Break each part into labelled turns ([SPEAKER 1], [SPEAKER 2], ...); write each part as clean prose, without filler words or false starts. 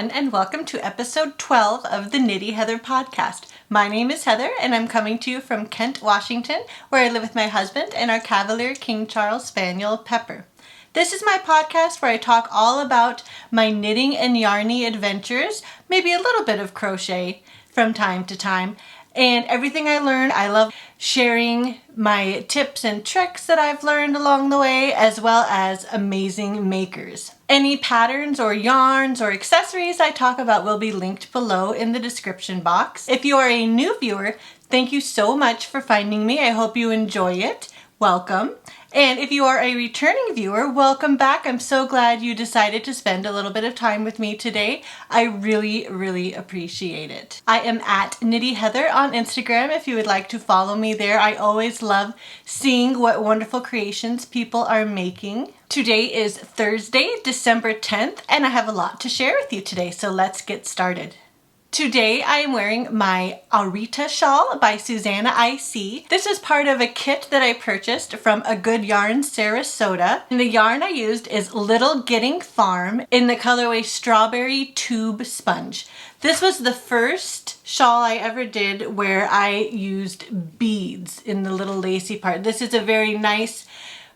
[SPEAKER 1] everyone, and welcome to episode 12 of the Knitty Heather podcast. My name is Heather, and I'm coming to you from Kent, Washington, where I live with my husband and our Cavalier King Charles Spaniel, Pepper. This is my podcast where I talk all about my knitting and yarny adventures, maybe a little bit of crochet from time to time, and everything I learn. I love sharing my tips and tricks that I've learned along the way, as well as amazing makers. Any patterns or yarns or accessories I talk about will be linked below in the description box. If you are a new viewer, thank you so much for finding me. I hope you enjoy it. Welcome. And if you are a returning viewer, welcome back. I'm so glad you decided to spend a little bit of time with me today. I really appreciate it. I am at Knitty Heather on Instagram if you would like to follow me there. I always love seeing what wonderful creations people are making. Today is Thursday, December 10th, and I have a lot to share with you today, so let's get started. Today I am wearing my Arita shawl by Susanna IC. This is part of a kit that I purchased from A Good Yarn Sarasota. And the yarn I used is Little Getting Farm in the colorway Strawberry Tube Sponge. This was the first shawl I ever did where I used beads in the little lacy part. This is a very nice,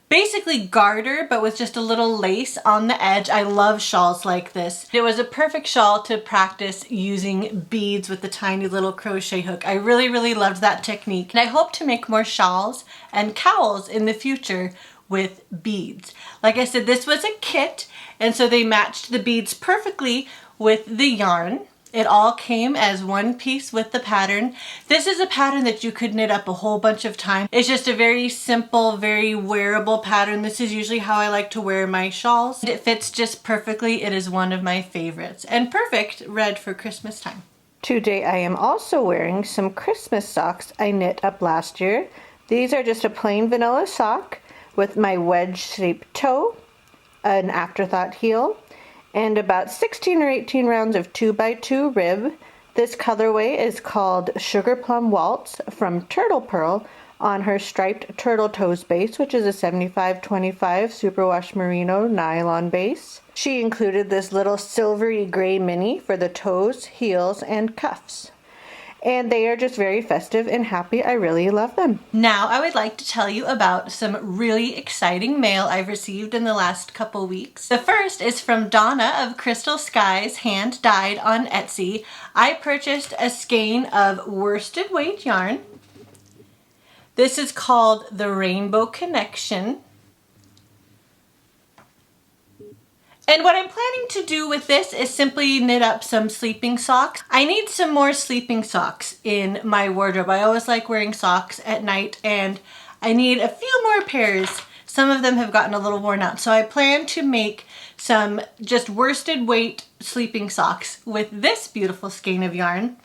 [SPEAKER 1] basically garter, but with just a little lace on the edge. I love shawls like this. It was a perfect shawl to practice using beads with the tiny little crochet hook. I really loved that technique. And I hope to make more shawls and cowls in the future with beads. Like I said, this was a kit, and so they matched the beads perfectly with the yarn. It all came as one piece with the pattern. This is a pattern that you could knit up a whole bunch of times. It's just a very simple, very wearable pattern. This is usually how I like to wear my shawls. It fits just perfectly. It is one of my favorites and perfect red for Christmas time. Today I am also wearing some Christmas socks I knit up last year. These are just a plain vanilla sock with my wedge-shaped toe, an afterthought heel, and about 16 or 18 rounds of 2x2 rib. This colorway is called Sugar Plum Waltz from Turtle Pearl on her striped turtle toes base, which is a 75-25 superwash merino nylon base. She included this little silvery gray mini for the toes, heels, and cuffs. And they are just very festive and happy. I really love them. Now I would like to tell you about some really exciting mail I've received in the last couple weeks. The first is from Donna of Crystal Skies, hand dyed on Etsy. I purchased a skein of worsted weight yarn. This is called the Rainbow Connection. And what I'm planning to do with this is simply knit up some sleeping socks. I need some more sleeping socks in my wardrobe. I always like wearing socks at night, and I need a few more pairs. Some of them have gotten a little worn out. So I plan to make some just worsted weight sleeping socks with this beautiful skein of yarn.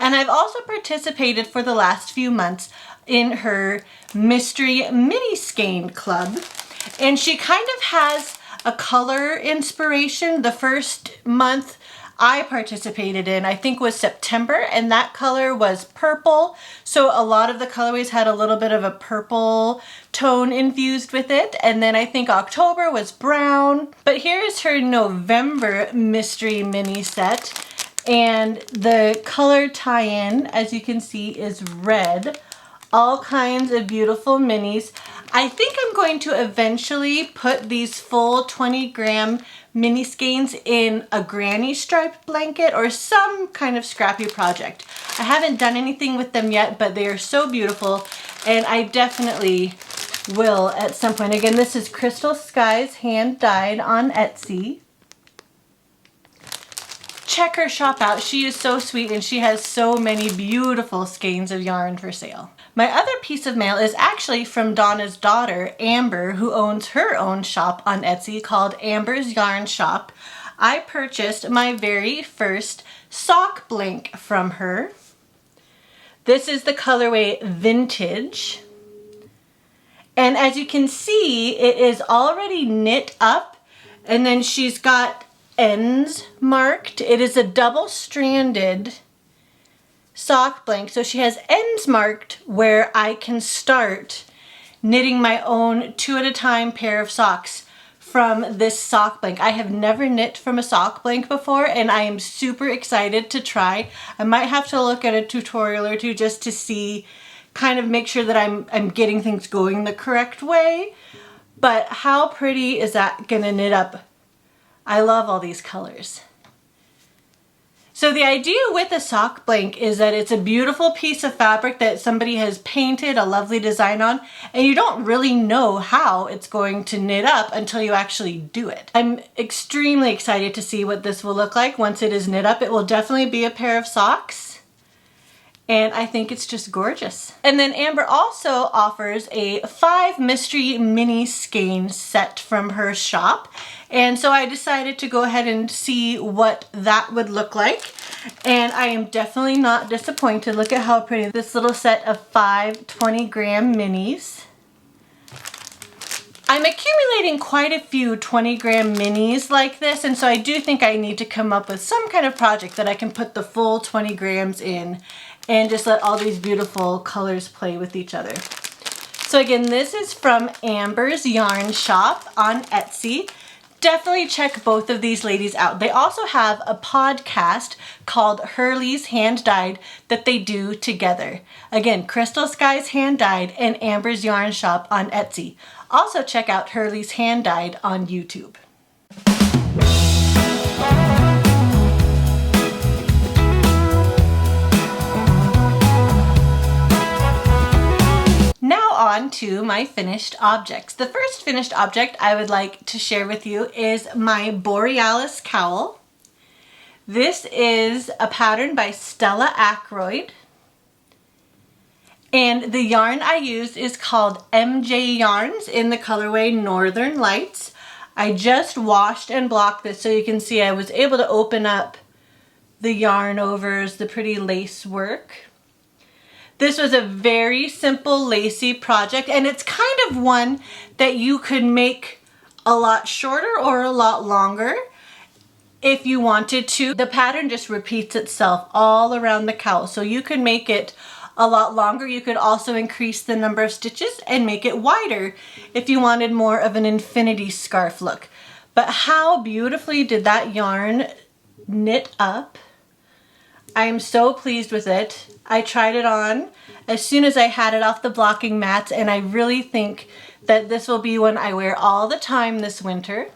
[SPEAKER 1] And I've also participated for the last few months in her mystery mini skein club. And she kind of has a color inspiration. The first month I participated in, I think, was September, and that color was purple. So a lot of the colorways had a little bit of a purple tone infused with it. And then I think October was brown. But here is her November mystery mini set. And the color tie-in, as you can see, is red. All kinds of beautiful minis. I think I'm going to eventually put these full 20-gram mini skeins in a granny striped blanket or some kind of scrappy project. I haven't done anything with them yet, but they are so beautiful, and I definitely will at some point. Again, this is Crystal Skies, hand dyed on Etsy. Check her shop out. She is so sweet, and she has so many beautiful skeins of yarn for sale. My other piece of mail is actually from Donna's daughter, Amber, who owns her own shop on Etsy called Amber's Yarn Shop. I purchased my very first sock blank from her. This is the colorway Vintage. And as you can see, it is already knit up, and then she's got ends marked. It is a double-stranded sock blank, so she has ends marked where I can start knitting my own 2 at a time pair of socks from this sock blank. I have never knit from a sock blank before, and I am super excited to try. I might have to look at a tutorial or two just to see, kind of make sure that I'm getting things going the correct way. But how pretty is that gonna knit up? I love all these colors. So the idea with a sock blank is that it's a beautiful piece of fabric that somebody has painted a lovely design on, and you don't really know how it's going to knit up until you actually do it. I'm extremely excited to see what this will look like once it is knit up. It will definitely be a pair of socks, and I think it's just gorgeous. And then Amber also offers a 5 mystery mini skein set from her shop. And so I decided to go ahead and see what that would look like. And I am definitely not disappointed. Look at how pretty this little set of 5 20-gram minis. I'm accumulating quite a few 20-gram minis like this, and so I do think I need to come up with some kind of project that I can put the full 20 grams in and just let all these beautiful colors play with each other. So again, this is from Amber's Yarn Shop on Etsy. Definitely check both of these ladies out. They also have a podcast called Hurley's Hand Dyed that they do together. Again, Crystal Sky's Hand Dyed and Amber's Yarn Shop on Etsy. Also check out Hurley's Hand Dyed on YouTube. Now on to my finished objects. The first finished object I would like to share with you is my Borealis cowl. This is a pattern by Stella Ackroyd. And the yarn I used is called MJ Yarns in the colorway Northern Lights. I just washed and blocked this so you can see I was able to open up the yarn overs, the pretty lace work. This was a very simple lacy project, and it's kind of one that you could make a lot shorter or a lot longer if you wanted to. The pattern just repeats itself all around the cowl, so you could make it a lot longer. You could also increase the number of stitches and make it wider if you wanted more of an infinity scarf look. But how beautifully did that yarn knit up? I am so pleased with it. I tried it on as soon as I had it off the blocking mats, and I really think that this will be one I wear all the time this winter.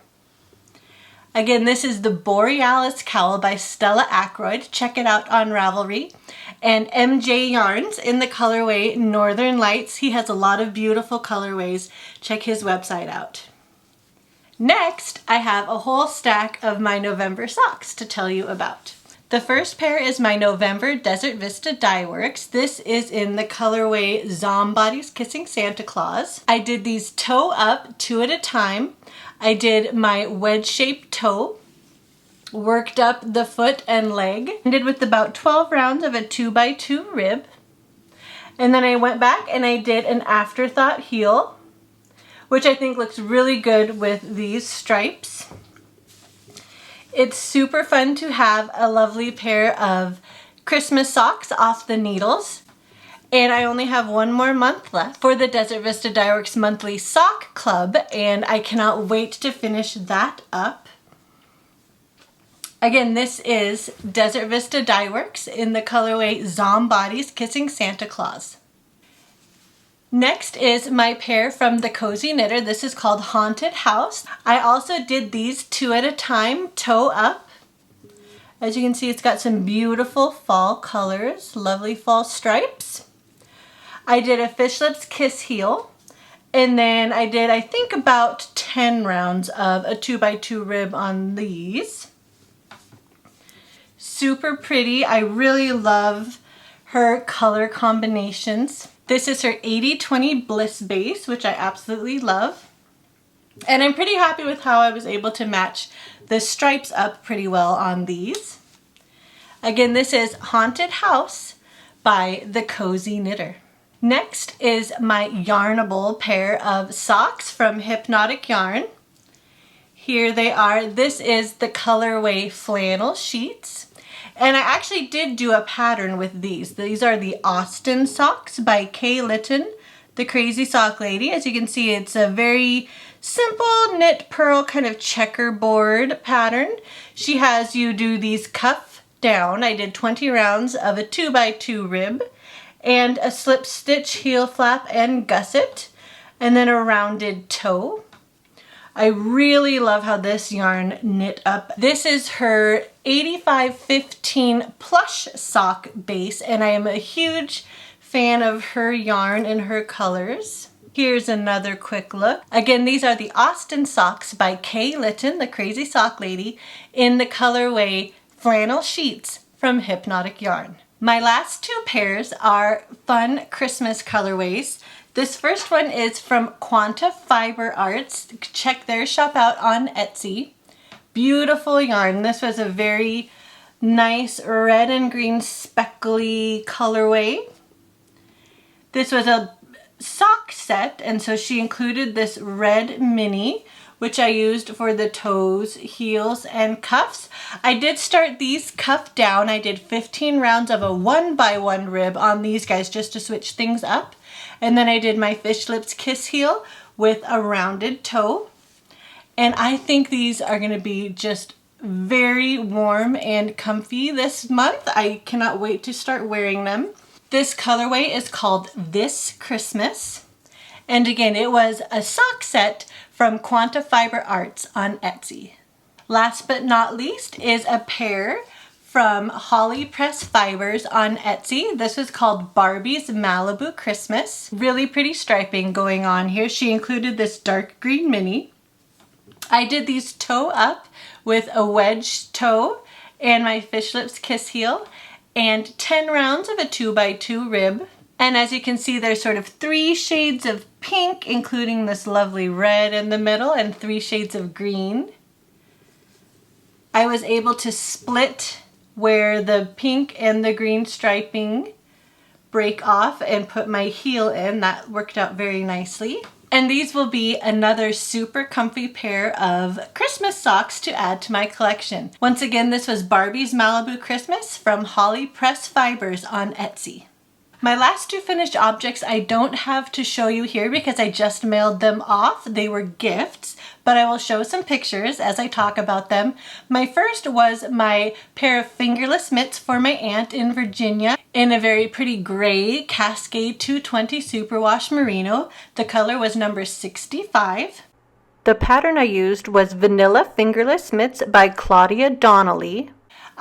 [SPEAKER 1] Again, this is the Borealis Cowl by Stella Ackroyd. Check it out on Ravelry. And MJ Yarns in the colorway Northern Lights. He has a lot of beautiful colorways. Check his website out. Next, I have a whole stack of my November socks to tell you about. The first pair is my November Desert Vista Dye Works. This is in the colorway Zombody's Kissing Santa Claus. I did these toe up 2 at a time. I did my wedge-shaped toe, worked up the foot and leg, ended with about 12 rounds of a 2x2 rib. And then I went back and I did an afterthought heel, which I think looks really good with these stripes. It's super fun to have a lovely pair of Christmas socks off the needles. And I only have one more month left for the Desert Vista Dye Works monthly sock club, and I cannot wait to finish that up. Again, this is Desert Vista Dye Works in the colorway Zombody's Kissing Santa Claus. Next is my pair from the Cozy Knitter. This is called Haunted House. I also did these 2 at a time, toe up. As you can see, it's got some beautiful fall colors, lovely fall stripes. I did a Fish Lips Kiss heel, and then I did, I think, about 10 rounds of a 2x2 rib on these. Super pretty. I really love her color combinations. This is her 80/20 Bliss base, which I absolutely love. And I'm pretty happy with how I was able to match the stripes up pretty well on these. Again, this is Haunted House by the Cozy Knitter. Next is my yarnable pair of socks from Hypnotic Yarn. Here they are. This is the colorway Flannel Sheets. And I actually did do a pattern with these. These are the Austin socks by Kay Litton, the Crazy Sock Lady. As you can see, it's a very simple knit purl kind of checkerboard pattern. She has you do these cuff down. I did 20 rounds of a 2x2 rib and a slip stitch heel flap and gusset, and then a rounded toe. I really love how this yarn knit up. This is her 8515 plush sock base, and I am a huge fan of her yarn and her colors. Here's another quick look. Again, these are the Austin socks by Kay Litton, the Crazy Sock Lady, in the colorway Flannel Sheets from Hypnotic Yarn. My last two pairs are fun Christmas colorways. This first one is from Quanta Fiber Arts. Check their shop out on Etsy. Beautiful yarn. This was a very nice red and green speckly colorway. This was a sock set, and so she included this red mini, which I used for the toes, heels, and cuffs. I did start these cuff down. I did 15 rounds of a 1x1 rib on these guys just to switch things up. And then I did my Fish Lips Kiss heel with a rounded toe. And I think these are going to be just very warm and comfy this month. I cannot wait to start wearing them. This colorway is called This Christmas. And again, it was a sock set from Quanta Fiber Arts on Etsy. Last but not least is a pair from Holly Press Fibers on Etsy. This was called Barbie's Malibu Christmas. Really pretty striping going on here. She included this dark green mini. I did these toe up with a wedge toe and my Fish Lips Kiss heel and 10 rounds of a 2x2 rib. And as you can see, there's sort of 3 shades of pink, including this lovely red in the middle, and 3 shades of green. I was able to split where the pink and the green striping break off and put my heel in. That worked out very nicely. And these will be another super comfy pair of Christmas socks to add to my collection. Once again, this was Barbie's Malibu Christmas from Holly Press Fibers on Etsy. My last two finished objects I don't have to show you here because I just mailed them off. They were gifts, but I will show some pictures as I talk about them. My first was my pair of fingerless mitts for my aunt in Virginia in a very pretty gray Cascade 220 Superwash Merino. The color was number 65. The pattern I used was Vanilla Fingerless Mitts by Claudia Donnelly.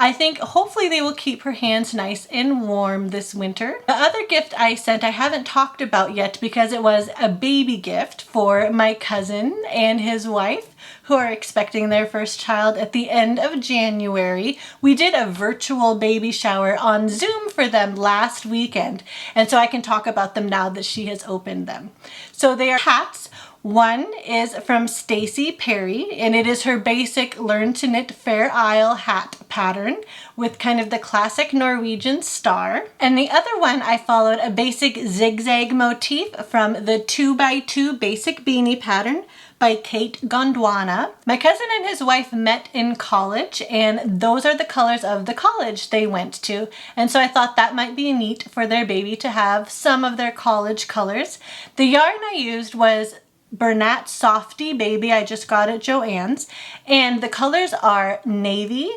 [SPEAKER 1] I think hopefully they will keep her hands nice and warm this winter. The other gift I sent I haven't talked about yet because it was a baby gift for my cousin and his wife who are expecting their first child at the end of January. We did a virtual baby shower on Zoom for them last weekend, and so I can talk about them now that she has opened them. So they are hats. One is from Stacy Perry, and it is her basic Learn to Knit Fair Isle hat pattern with kind of the classic Norwegian star. And the other one, I followed a basic zigzag motif from the 2x2 basic beanie pattern by Kate Gondwana. My cousin and his wife met in college, and those are the colors of the college they went to. And so I thought that might be neat for their baby to have some of their college colors. The yarn I used was Bernat Softy Baby. I just got at Joann's, and the colors are navy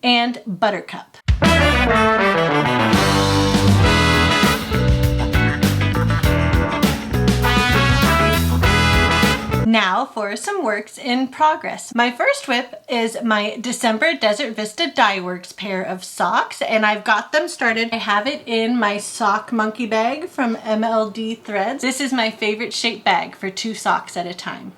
[SPEAKER 1] and buttercup. Now for some works in progress. My first whip is my December Desert Vista Dye Works pair of socks, and I've got them started. I have it in my sock monkey bag from MLD Threads. This is my favorite shape bag for 2 socks at a time.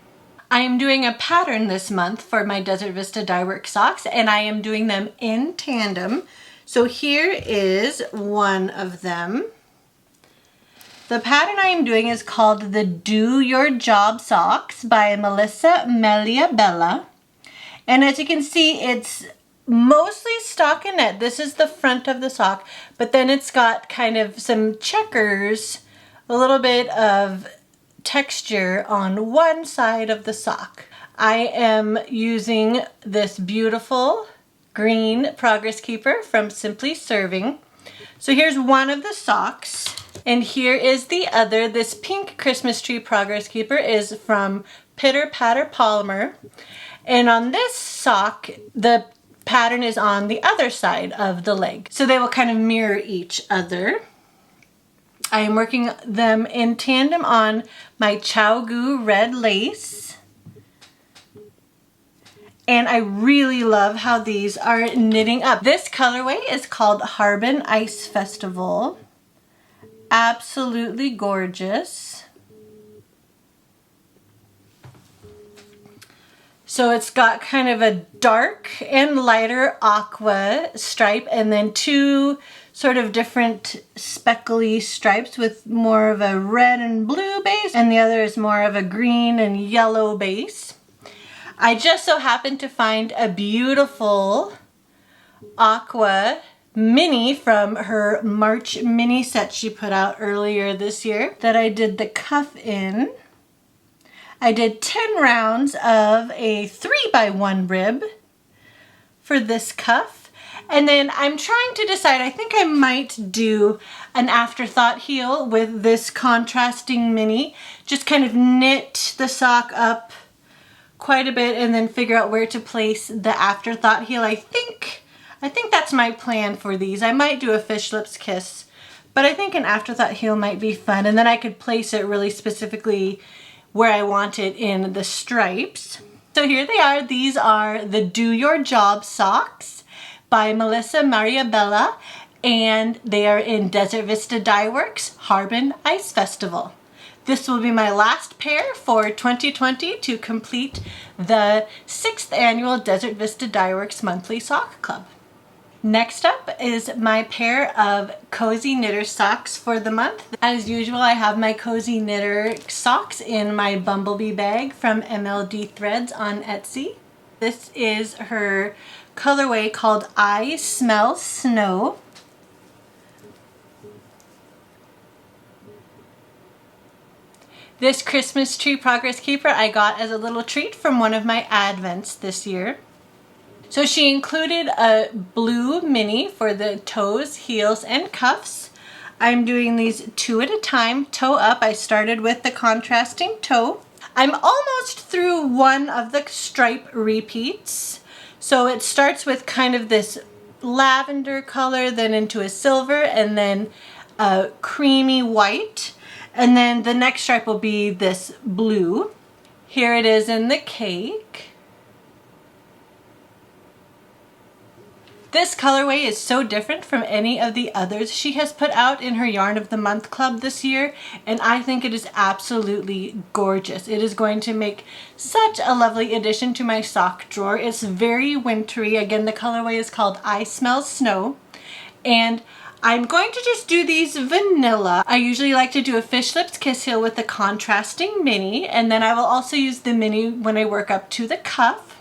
[SPEAKER 1] I am doing a pattern this month for my Desert Vista Dye Works socks, and I am doing them in tandem. So here is one of them. The pattern I am doing is called the Do Your Job Socks by Melissa Meliabella. And as you can see, it's mostly stockinette. This is the front of the sock, but then it's got kind of some checkers, a little bit of texture on one side of the sock. I am using this beautiful green Progress Keeper from Simply Serving. So here's one of the socks. And here is the other. This pink Christmas tree progress keeper is from Pitter Patter Polymer. And on this sock, the pattern is on the other side of the leg. So they will kind of mirror each other. I am working them in tandem on my ChiaoGoo red lace. And I really love how these are knitting up. This colorway is called Harbin Ice Festival. Absolutely gorgeous. So it's got kind of a dark and lighter aqua stripe and then two sort of different speckly stripes with more of a red and blue base, and the other is more of a green and yellow base. I just so happened to find a beautiful aqua mini from her March mini set she put out earlier this year that I did the cuff in. I did 10 rounds of a 3x1 rib for this cuff. And then I'm trying to decide, I think I might do an afterthought heel with this contrasting mini. Just kind of knit the sock up quite a bit and then figure out where to place the afterthought heel. I think that's my plan for these. I might do a fish lips kiss, but I think an afterthought heel might be fun. And then I could place it really specifically where I want it in the stripes. So here they are. These are the Do Your Job socks by Melissa Mariabella, and they are in Desert Vista Dye Works Harbin Ice Festival. This will be my last pair for 2020 to complete the 6th annual Desert Vista Dye Works monthly sock club. Next up is my pair of Cozy Knitter socks for the month. As usual, I have my Cozy Knitter socks in my Bumblebee bag from MLD Threads on Etsy. This is her colorway called I Smell Snow. This Christmas tree progress keeper I got as a little treat from one of my advents this year. So she included a blue mini for the toes, heels, and cuffs. I'm doing these 2 at a time, toe up. I started with the contrasting toe. I'm almost through one of the stripe repeats. So it starts with kind of this lavender color, then into a silver, and then a creamy white. And then the next stripe will be this blue. Here it is in the cake. This colorway is so different from any of the others she has put out in her Yarn of the Month Club this year, and I think it is absolutely gorgeous. It is going to make such a lovely addition to my sock drawer. It's very wintry. Again, the colorway is called I Smell Snow, and I'm going to just do these vanilla. I usually like to do a fish lips kiss heel with the contrasting mini, and then I will also use the mini when I work up to the cuff.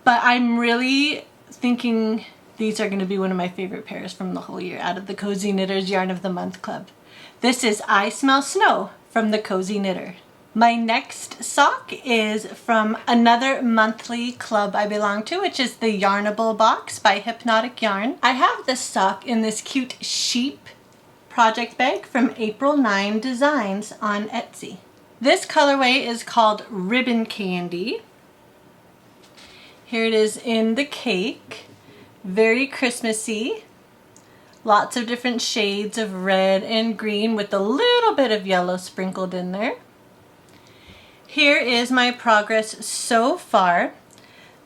[SPEAKER 1] But I'm really thinking these are going to be one of my favorite pairs from the whole year out of the Cozy Knitters Yarn of the Month Club. This is I Smell Snow from the Cozy Knitter. My next sock is from another monthly club I belong to, which is the Yarnable box by Hypnotic Yarn. I have this sock in this cute sheep project bag from April 9 Designs on Etsy. This colorway is called Ribbon Candy. Here it is in the cake, very Christmassy. Lots of different shades of red and green with a little bit of yellow sprinkled in there. Here is my progress so far.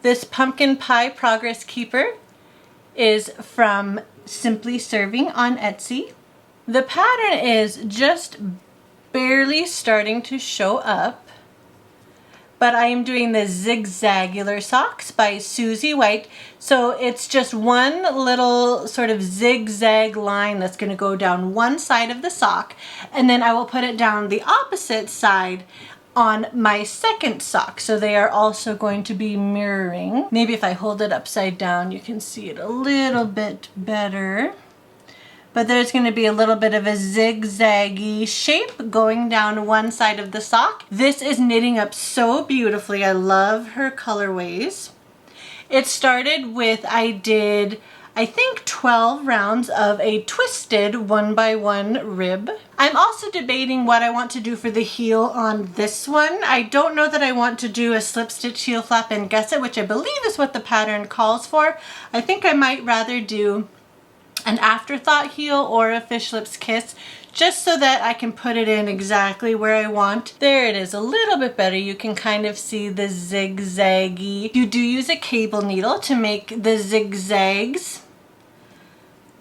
[SPEAKER 1] This pumpkin pie progress keeper is from Simply Serving on Etsy. The pattern is just barely starting to show up, but I am doing the Zigzagular socks by Susie White. So it's just one little sort of zigzag line that's going to go down one side of the sock, and then I will put it down the opposite side on my second sock. So they are also going to be mirroring. Maybe if I hold it upside down, you can see it a little bit better. But there's going to be a little bit of a zigzaggy shape going down one side of the sock. This is knitting up so beautifully. I love her colorways. It started with, I did I think 12 rounds of a twisted 1x1 rib. I'm also debating what I want to do for the heel on this one. I don't know that I want to do a slip stitch heel flap and gusset, which I believe is what the pattern calls for. I think I might rather do an afterthought heel or a fish lips kiss, just so that I can put it in exactly where I want. There it is, a little bit better. You can kind of see the zigzaggy. You do use a cable needle to make the zigzags.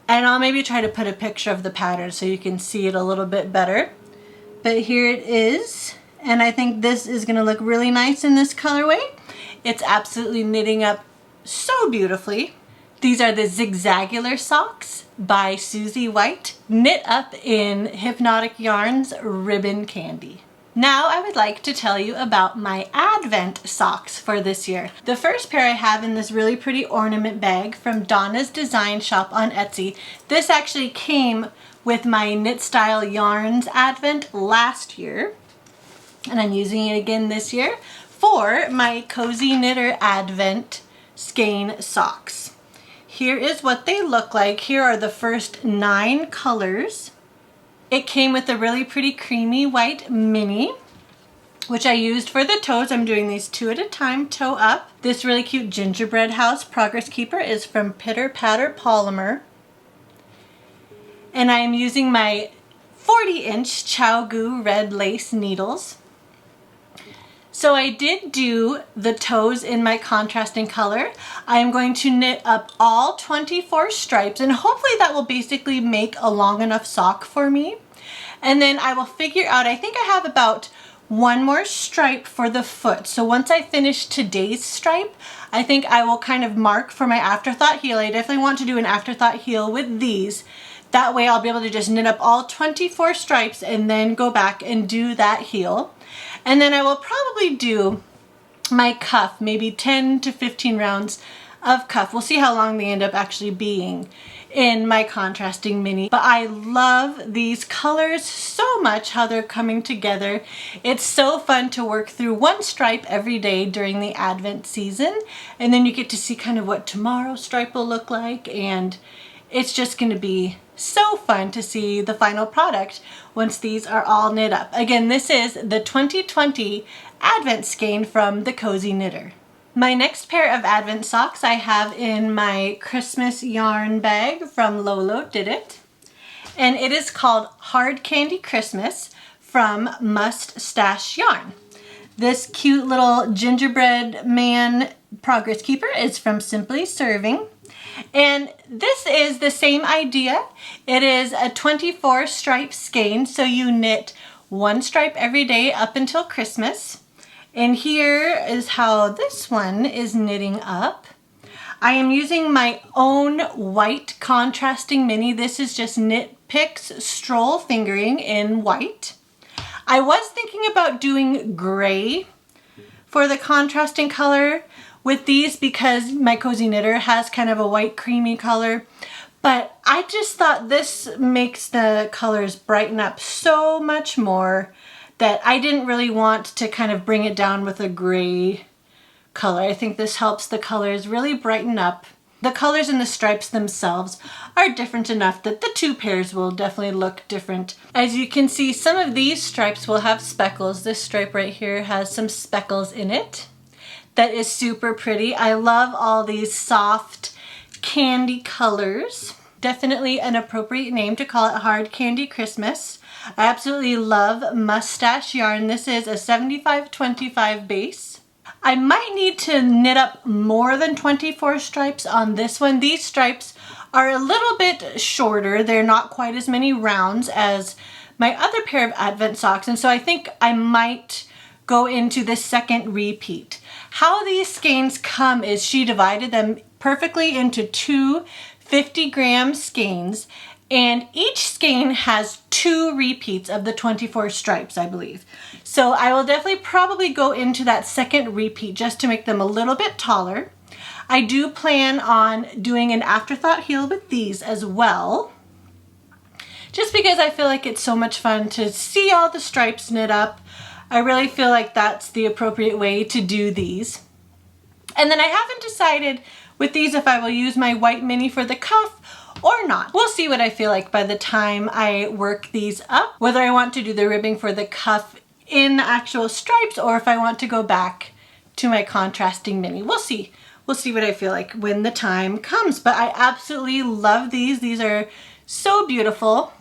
[SPEAKER 1] And I'll maybe try to put a picture of the pattern so you can see it a little bit better. But here it is. And I think this is gonna look really nice in this colorway. It's absolutely knitting up so beautifully. These are the Zigzagular socks by Susie White, knit up in Hypnotic Yarns Ribbon Candy. Now I would like to tell you about my Advent socks for this year. The first pair I have in this really pretty ornament bag from Donna's Design Shop on Etsy. This actually came with my Knit Style Yarns Advent last year, and I'm using it again this year for my Cozy Knitter Advent skein socks. Here is what they look like. Here are the first 9 colors. It came with a really pretty creamy white mini, which I used for the toes. I'm doing these 2 at a time, toe up. This really cute gingerbread house progress keeper is from Pitter Patter Polymer. And I am using my 40-inch ChiaoGoo red lace needles. So I did do the toes in my contrasting color. I am going to knit up all 24 stripes, and hopefully that will basically make a long enough sock for me. And then I will figure out, I think I have about 1 more stripe for the foot. So once I finish today's stripe, I think I will kind of mark for my afterthought heel. I definitely want to do an afterthought heel with these. That way I'll be able to just knit up all 24 stripes and then go back and do that heel. And then I will probably do my cuff, maybe 10 to 15 rounds of cuff. We'll see how long they end up actually being in my contrasting mini. But I love these colors so much, how they're coming together. It's so fun to work through 1 stripe every day during the Advent season. And then you get to see kind of what tomorrow's stripe will look like. And it's just going to be so fun to see the final product once these are all knit up. Again, this is the 2020 Advent skein from the Cozy Knitter. My next pair of Advent socks I have in my Christmas yarn bag from Lolo Did It. And it is called Hard Candy Christmas from Must Stash Yarn. This cute little gingerbread man progress keeper is from Simply Serving. And this is the same idea. It is a 24 stripe skein, so you knit 1 stripe every day up until Christmas. And here is how this one is knitting up. I am using my own white contrasting mini. This is just Knit Picks Stroll Fingering in white. I was thinking about doing gray for the contrasting color with these because my Cozy Knitter has kind of a white creamy color, but I just thought this makes the colors brighten up so much more that I didn't really want to kind of bring it down with a gray color. I think this helps the colors really brighten up. The colors in the stripes themselves are different enough that the 2 pairs will definitely look different. As you can see, some of these stripes will have speckles. This stripe right here has some speckles in it. That is super pretty. I love all these soft candy colors. Definitely an appropriate name to call it Hard Candy Christmas. I absolutely love Mustache yarn. This is a 75-25 base. I might need to knit up more than 24 stripes on this one. These stripes are a little bit shorter. They're not quite as many rounds as my other pair of Advent socks, and so I think I might go into the second repeat. How these skeins come is she divided them perfectly into 2 50-gram skeins, and each skein has 2 repeats of the 24 stripes, I believe. So I will definitely probably go into that second repeat just to make them a little bit taller. I do plan on doing an afterthought heel with these as well, just because I feel like it's so much fun to see all the stripes knit up. I really feel like that's the appropriate way to do these. And then I haven't decided with these if I will use my white mini for the cuff or not. We'll see what I feel like by the time I work these up, whether I want to do the ribbing for the cuff in actual stripes or if I want to go back to my contrasting mini. We'll see. We'll see what I feel like when the time comes, but I absolutely love these. These are so beautiful.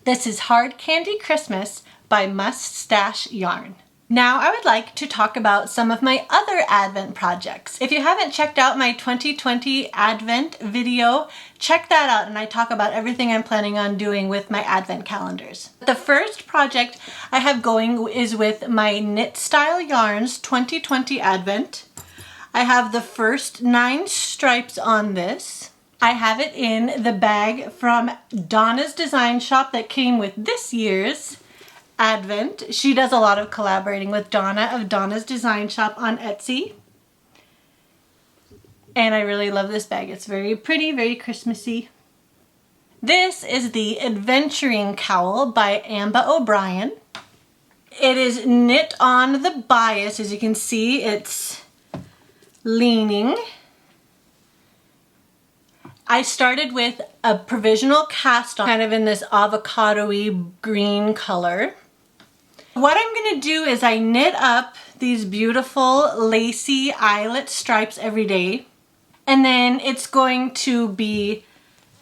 [SPEAKER 1] This is Hard Candy Christmas by Mustache Yarn. Now I would like to talk about some of my other Advent projects. If you haven't checked out my 2020 Advent video, check that out and I talk about everything I'm planning on doing with my Advent calendars. The first project I have going is with my Knit Style Yarns 2020 Advent. I have the first 9 stripes on this. I have it in the bag from Donna's Design Shop that came with this year's Advent. She does a lot of collaborating with Donna of Donna's Design Shop on Etsy. And I really love this bag. It's very pretty, very Christmassy. This is the Adventuring Cowl by Amba O'Brien. It is knit on the bias. As you can see, it's leaning. I started with a provisional cast on, kind of in this avocado-y green color. What I'm gonna do is I knit up these beautiful lacy eyelet stripes every day, and then it's going to be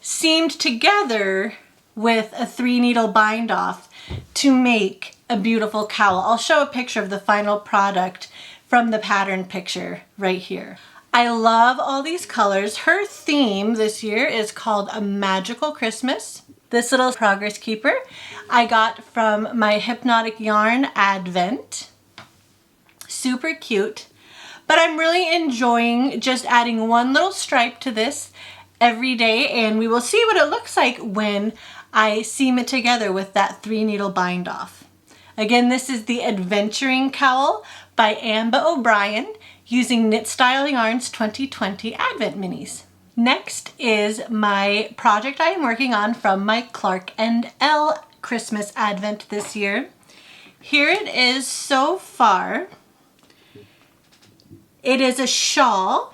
[SPEAKER 1] seamed together with a 3-needle bind off to make a beautiful cowl. I'll show a picture of the final product from the pattern picture right here. I love all these colors. Her theme this year is called A Magical Christmas. This little progress keeper I got from my Hypnotic Yarn Advent. Super cute. But I'm really enjoying just adding one little stripe to this every day, and we will see what it looks like when I seam it together with that 3-needle bind off. Again, this is the Adventuring Cowl by Amba O'Brien using Knit Style Yarns 2020 Advent Minis. Next is my project I am working on from my Clark & L Christmas Advent this year. Here it is so far. It is a shawl.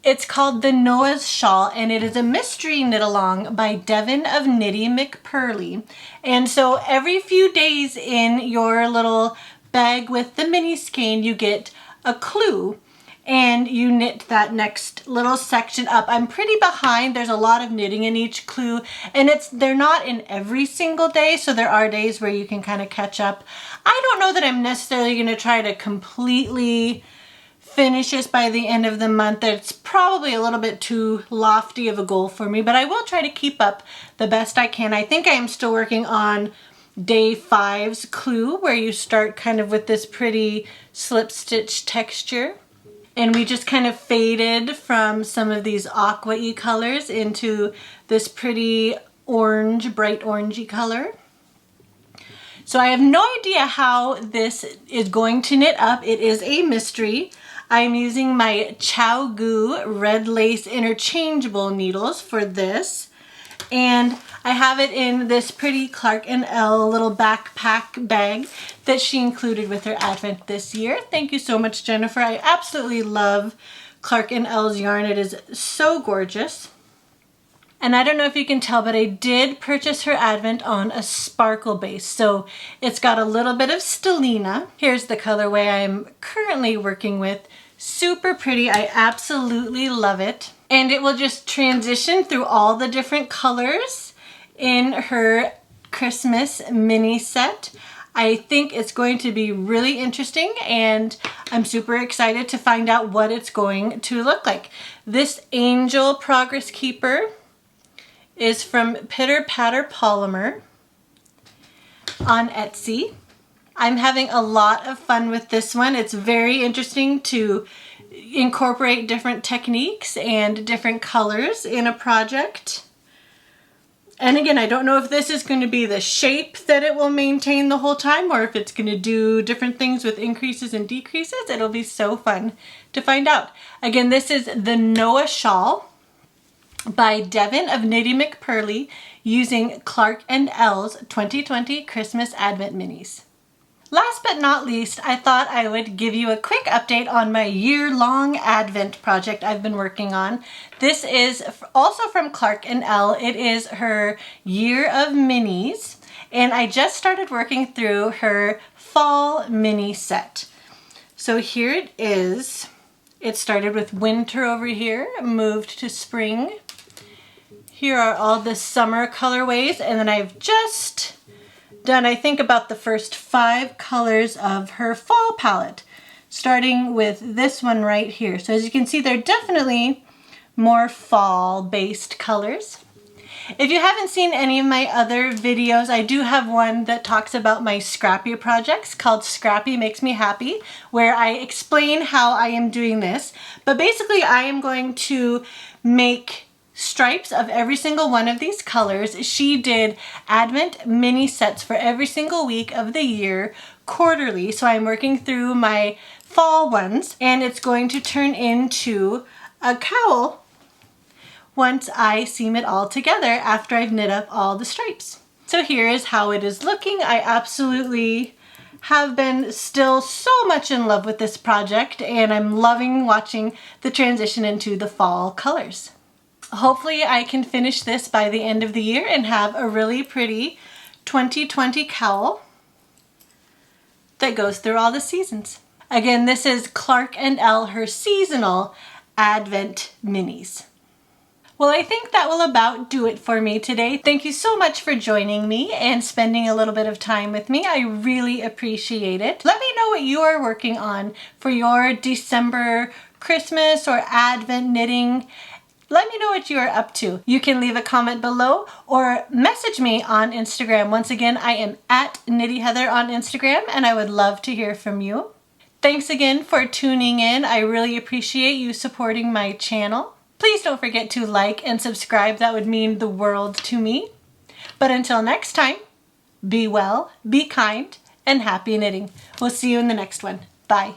[SPEAKER 1] It's called the Noah's Shawl, and it is a mystery knit along by Devin of Knitty McPurly. And so every few days in your little bag with the mini skein, you get a clue and you knit that next little section up. I'm pretty behind. There's a lot of knitting in each clue, and they're not in every single day, so there are days where you can kind of catch up. I don't know that I'm necessarily going to try to completely finish this by the end of the month. It's probably a little bit too lofty of a goal for me, but I will try to keep up the best I can. I think I am still working on day 5's clue, where you start kind of with this pretty slip stitch texture. And we just kind of faded from some of these aqua-y colors into this pretty orange, bright orangey color. So I have no idea how this is going to knit up. It is a mystery. I'm using my ChiaoGoo red lace interchangeable needles for this. And I have it in this pretty Clark & L little backpack bag that she included with her Advent this year. Thank you so much, Jennifer. I absolutely love Clark & L's yarn. It is so gorgeous. And I don't know if you can tell, but I did purchase her Advent on a sparkle base. So it's got a little bit of stellina. Here's the colorway I'm currently working with. Super pretty. I absolutely love it. And it will just transition through all the different colors in her Christmas mini set. I think it's going to be really interesting, and I'm super excited to find out what it's going to look like. This Angel Progress Keeper is from Pitter Patter Polymer on Etsy. I'm having a lot of fun with this one. It's very interesting to incorporate different techniques and different colors in a project. And again, I don't know if this is going to be the shape that it will maintain the whole time, or if it's going to do different things with increases and decreases. It'll be so fun to find out. Again, this is the Noah Shawl by Devin of Knitty McPurly using Clark & L's 2020 Christmas Advent Minis. Last but not least, I thought I would give you a quick update on my year-long Advent project I've been working on. This is also from Clark & Elle. It is her Year of Minis, and I just started working through her Fall Mini set. So here it is. It started with winter over here, moved to spring. Here are all the summer colorways, and then I've just done, I think, about the first 5 colors of her fall palette, starting with this one right here. So as you can see, they're definitely more fall-based colors. If you haven't seen any of my other videos, I do have one that talks about my Scrappy projects called Scrappy Makes Me Happy, where I explain how I am doing this. But basically, I am going to make stripes of every single one of these colors. She did Advent mini sets for every single week of the year quarterly. So I'm working through my fall ones, and it's going to turn into a cowl once I seam it all together after I've knit up all the stripes. So here is how it is looking. I absolutely have been still so much in love with this project, and I'm loving watching the transition into the fall colors. Hopefully I can finish this by the end of the year and have a really pretty 2020 cowl that goes through all the seasons. Again, this is Clark & Elle, her seasonal Advent minis. Well, I think that will about do it for me today. Thank you so much for joining me and spending a little bit of time with me. I really appreciate it. Let me know what you are working on for your December Christmas or Advent knitting. Let me know what you are up to. You can leave a comment below or message me on Instagram. Once again, I am at Knitty Heather on Instagram, and I would love to hear from you. Thanks again for tuning in. I really appreciate you supporting my channel. Please don't forget to like and subscribe. That would mean the world to me. But until next time, be well, be kind, and happy knitting. We'll see you in the next one. Bye.